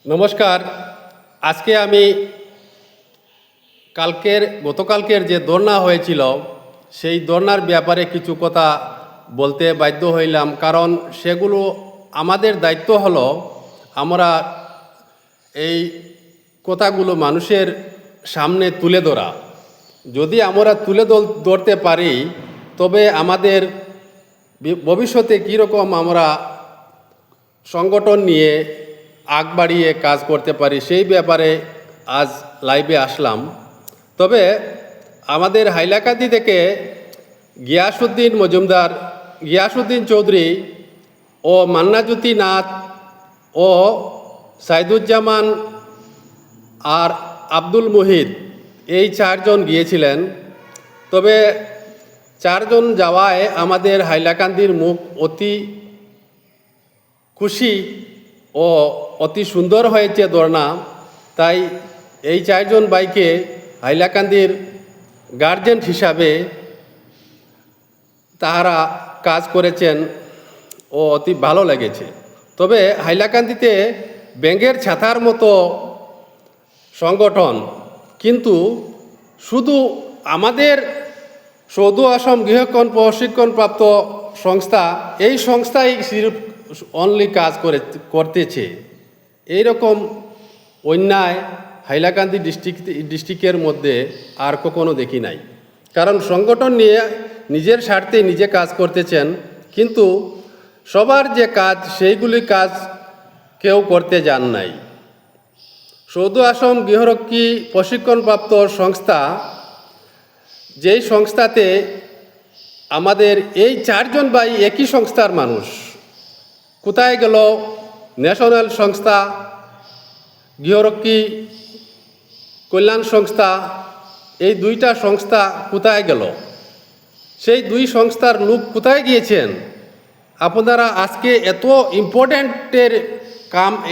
নমস্কার। আজকে আমি গতকালকের যে ধর্না হয়েছিল সেই ধর্নার ব্যাপারে কিছু কথা বলতে বাধ্য হইলাম, কারণ সেগুলো আমাদের দায়িত্ব হলো আমরা এই কথাগুলো মানুষের সামনে তুলে ধরা। যদি আমরা তুলে ধরতে পারি তবে আমাদের ভবিষ্যতে কীরকম আমরা সংগঠন নিয়ে আগ বাড়িয়ে কাজ করতে পারি সেই ব্যাপারে আজ লাইভে আসলাম। তবে আমাদের হাইলাকান্দি থেকে গিয়াসউদ্দিন চৌধুরী ও মান্নাজ্যোতি নাথ ও সাইদুজ্জামান আর আব্দুল মুহিত এই চারজন গিয়েছিলেন। তবে চারজন যাওয়ায় আমাদের হাইলাকান্দির মুখ অতি খুশি ও অতি সুন্দর হয়েছে ধর্না। তাই এই চারজন ভাইকে হাইলাকান্দির গার্জেন হিসাবে তাহারা কাজ করেছেন ও অতি ভালো লেগেছে। তবে হাইলাকান্দিতে ব্যাঙের ছাতার মতো সংগঠন, কিন্তু শুধু আমাদের সৌদু আসাম গৃহকোণ প্রশিক্ষণপ্রাপ্ত সংস্থা, এই সংস্থাই অনলি কাজ করতেছে। এইরকম অন্যায় হাইলাকান্দি ডিস্ট্রিক্টের মধ্যে আর কখনো দেখি নাই। কারণ সংগঠন নিয়ে নিজের স্বার্থে নিজে কাজ করতেছেন, কিন্তু সবার যে কাজ সেইগুলি কাজ কেউ করতে যান নাই। সৌদু আসাম গৃহরক্ষী প্রশিক্ষণপ্রাপ্ত সংস্থা, যেই সংস্থাতে আমাদের এই চারজন ভাই একই সংস্থার মানুষ, কোথায় গেল ন্যাশনাল সংস্থা, গৃহরক্ষী কল্যাণ সংস্থা? এই দুইটা সংস্থা কোথায় গেল? সেই দুই সংস্থার লোক কোথায় গিয়েছেন? আপনারা আজকে এত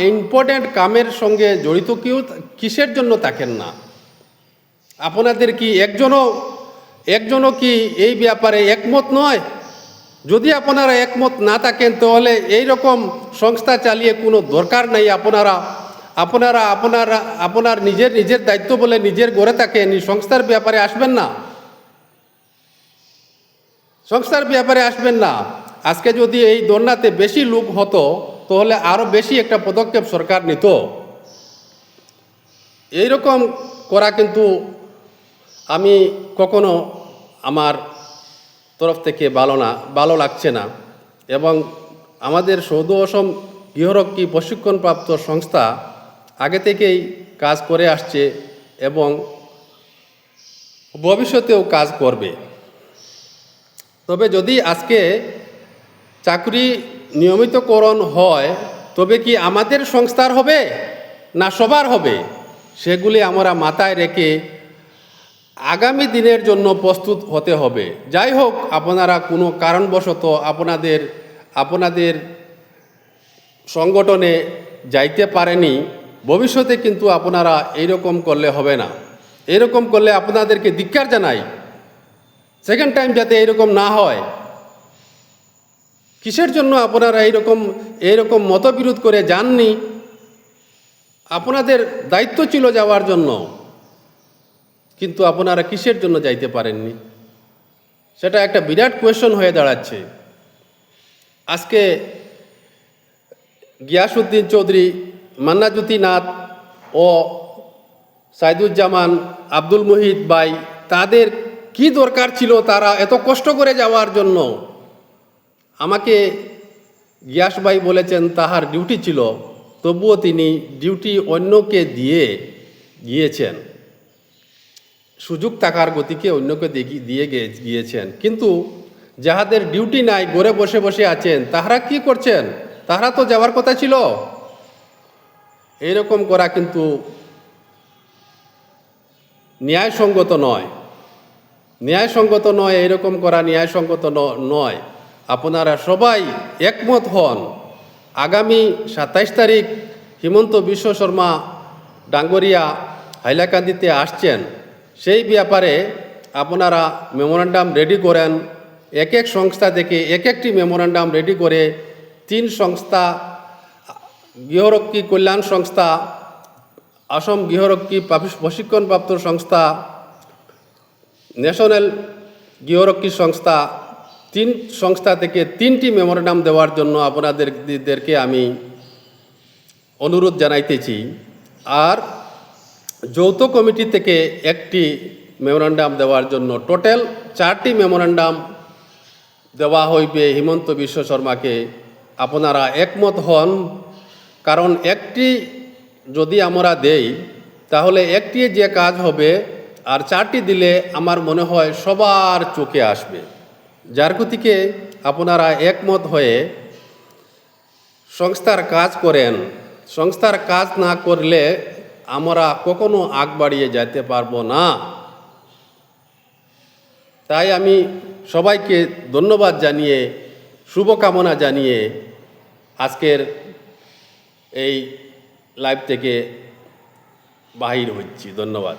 ইম্পর্ট্যান্ট কামের সঙ্গে জড়িত কেউ কিসের জন্য থাকেন না? আপনাদের কি একজনও কি এই ব্যাপারে একমত নয়? যদি আপনারা একমত না থাকেন তাহলে এই রকম সংস্থা চালিয়ে কোনো দরকার নাই। আপনার নিজের দায়িত্ব বলে নিজের গড়ে থাকেন, সংস্থার ব্যাপারে আসবেন না, আজকে যদি এই ধর্নাতে বেশি লোক হতো তাহলে আরও বেশি একটা পদক্ষেপ সরকার নিত। এইরকম করা কিন্তু আমি কখনো আমার তরফ থেকে ভালো লাগছে না। এবং আমাদের সৌদু আসাম গৃহরক্ষী প্রশিক্ষণপ্রাপ্ত সংস্থা আগে থেকেই কাজ করে আসছে এবং ভবিষ্যতেও কাজ করবে। তবে যদি আজকে চাকরি নিয়মিতকরণ হয় তবে কি আমাদের সংস্থার হবে না সবার হবে? সেগুলি আমরা মাথায় রেখে আগামী দিনের জন্য প্রস্তুত হতে হবে। যাই হোক, আপনারা কোনো কারণবশত আপনাদের সংগঠনে যাইতে পারেনি, ভবিষ্যতে কিন্তু আপনারা এইরকম করলে হবে না। এইরকম করলে আপনাদেরকে ধিক্কার জানাই। সেকেন্ড টাইম যাতে এইরকম না হয়। কিসের জন্য আপনারা এইরকম মতবিরোধ করে যাননি? আপনাদের দায়িত্ব ছিল যাওয়ার জন্য, কিন্তু আপনারা কিসের জন্য যাইতে পারেননি? সেটা একটা বিরাট কোয়েশ্চন হয়ে দাঁড়াচ্ছে। আজকে গিয়াসউদ্দিন চৌধুরী, মান্নাজ্যোতি নাথ ও সাইদুজ্জামান আব্দুল মুহিত ভাই, তাদের কি দরকার ছিল তারা এত কষ্ট করে যাওয়ার জন্য? আমাকে গিয়াস ভাই বলেছেন তাহার ডিউটি ছিল, তবুও তিনি ডিউটি অন্যকে দিয়ে গিয়েছেন, সুযোগ থাকার গতিকে অন্যকে দিয়ে গিয়েছেন। কিন্তু যাহাদের ডিউটি নাই, ঘরে বসে বসে আছেন, তাহারা কি করছেন? তাহারা তো যাওয়ার কথা ছিল। এইরকম করা কিন্তু ন্যায়সঙ্গত নয়। এইরকম করা ন্যায়সঙ্গত নয়। আপনারা সবাই একমত হন। আগামী 27 তারিখ হিমন্ত বিশ্ব শর্মা ডাঙ্গরিয়া হাইলাকান্দিতে আসছেন। সেই ব্যাপারে আপনারা মেমোরান্ডাম রেডি করেন। এক সংস্থা থেকে একটি মেমোরান্ডাম রেডি করে 3 সংস্থা গৃহরক্ষী কল্যাণ সংস্থা, আসাম গৃহরক্ষী প্রশিক্ষণপ্রাপ্ত সংস্থা, ন্যাশনাল গৃহরক্ষী সংস্থা, 3 সংস্থা থেকে 3টি মেমোরেন্ডাম দেওয়ার জন্য আপনাদেরকে আমি অনুরোধ জানাইতেছি। আর যৌথ কমিটি থেকে 1টি মেমোরেন্ডাম দেওয়ার জন্য টোটাল 4টি মেমোরেন্ডাম দেওয়া হইবে হিমন্ত বিশ্ব শর্মাকে। আপনারা একমত হন, কারণ একটি যদি আমরা দেই তাহলে একটি যে কাজ হবে, আর 4টি দিলে আমার মনে হয় সবার চোখে আসবে। যার গতিকে আপনারা একমত হয়ে সংস্থার কাজ করেন। সংস্থার কাজ না করলে আমরা কখনো আগ বাড়িয়ে যেতে পারবো না। তাই আমি সবাইকে ধন্যবাদ জানিয়ে, শুভকামনা জানিয়ে আজকের এই লাইভ থেকে বাহির হচ্ছি। ধন্যবাদ।